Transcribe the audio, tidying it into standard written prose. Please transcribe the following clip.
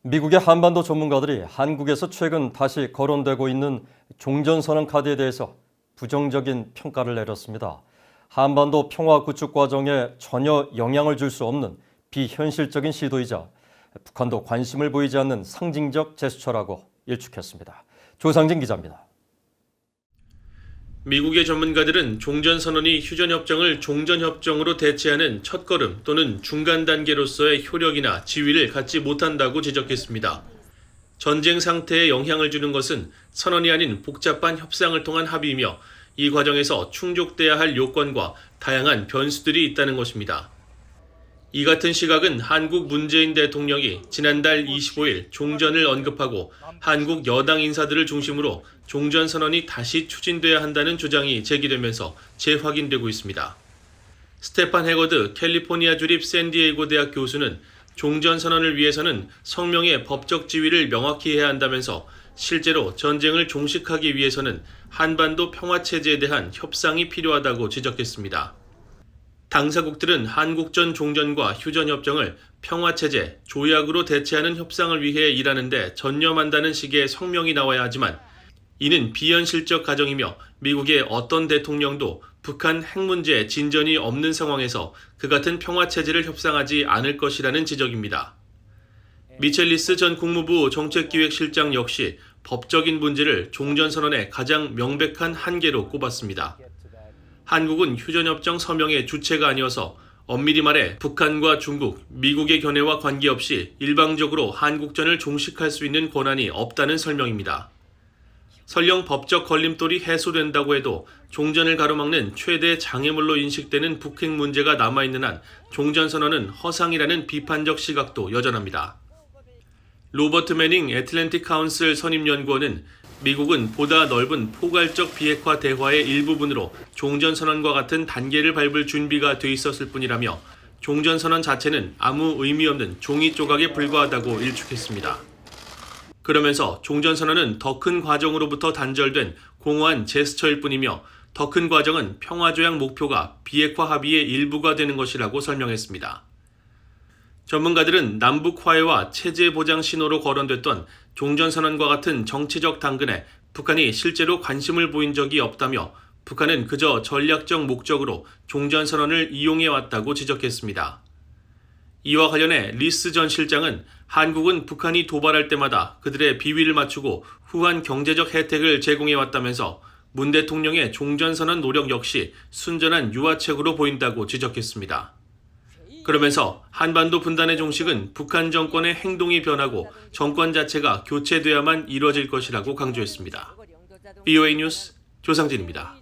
미국의 한반도 전문가들이 한국에서 최근 다시 거론되고 있는 종전선언 카드에 대해서 부정적인 평가를 내렸습니다. 한반도 평화 구축 과정에 전혀 영향을 줄 수 없는 비현실적인 시도이자 북한도 관심을 보이지 않는 상징적 제스처라고 일축했습니다. 조상진 기자입니다. 미국의 전문가들은 종전선언이 휴전협정을 종전협정으로 대체하는 첫걸음 또는 중간 단계로서의 효력이나 지위를 갖지 못한다고 지적했습니다. 전쟁 상태에 영향을 주는 것은 선언이 아닌 복잡한 협상을 통한 합의이며 이 과정에서 충족돼야 할 요건과 다양한 변수들이 있다는 것입니다. 이 같은 시각은 한국 문재인 대통령이 지난달 25일 종전을 언급하고 한국 여당 인사들을 중심으로 종전선언이 다시 추진돼야 한다는 주장이 제기되면서 재확인되고 있습니다. 스테판 해거드 캘리포니아 주립 샌디에이고 대학 교수는 종전선언을 위해서는 성명의 법적 지위를 명확히 해야 한다면서 실제로 전쟁을 종식하기 위해서는 한반도 평화체제에 대한 협상이 필요하다고 지적했습니다. 당사국들은 한국전 종전과 휴전협정을 평화체제, 조약으로 대체하는 협상을 위해 일하는데 전념한다는 식의 성명이 나와야 하지만 이는 비현실적 가정이며 미국의 어떤 대통령도 북한 핵 문제 진전이 없는 상황에서 그 같은 평화체제를 협상하지 않을 것이라는 지적입니다. 미첼리스 전 국무부 정책기획실장 역시 법적인 문제를 종전선언의 가장 명백한 한계로 꼽았습니다. 한국은 휴전협정 서명의 주체가 아니어서 엄밀히 말해 북한과 중국, 미국의 견해와 관계없이 일방적으로 한국전을 종식할 수 있는 권한이 없다는 설명입니다. 설령 법적 걸림돌이 해소된다고 해도 종전을 가로막는 최대 장애물로 인식되는 북핵 문제가 남아있는 한 종전선언은 허상이라는 비판적 시각도 여전합니다. 로버트 매닝 애틀랜틱 카운슬 선임연구원은 미국은 보다 넓은 포괄적 비핵화 대화의 일부분으로 종전선언과 같은 단계를 밟을 준비가 돼 있었을 뿐이라며 종전선언 자체는 아무 의미 없는 종이 조각에 불과하다고 일축했습니다. 그러면서 종전선언은 더 큰 과정으로부터 단절된 공허한 제스처일 뿐이며 더 큰 과정은 평화조약 목표가 비핵화 합의의 일부가 되는 것이라고 설명했습니다. 전문가들은 남북 화해와 체제 보장 신호로 거론됐던 종전선언과 같은 정치적 당근에 북한이 실제로 관심을 보인 적이 없다며 북한은 그저 전략적 목적으로 종전선언을 이용해왔다고 지적했습니다. 이와 관련해 리스 전 실장은 한국은 북한이 도발할 때마다 그들의 비위를 맞추고 후한 경제적 혜택을 제공해왔다면서 문 대통령의 종전선언 노력 역시 순전한 유화책으로 보인다고 지적했습니다. 그러면서 한반도 분단의 종식은 북한 정권의 행동이 변하고 정권 자체가 교체돼야만 이뤄질 것이라고 강조했습니다. BOA 뉴스 조상진입니다.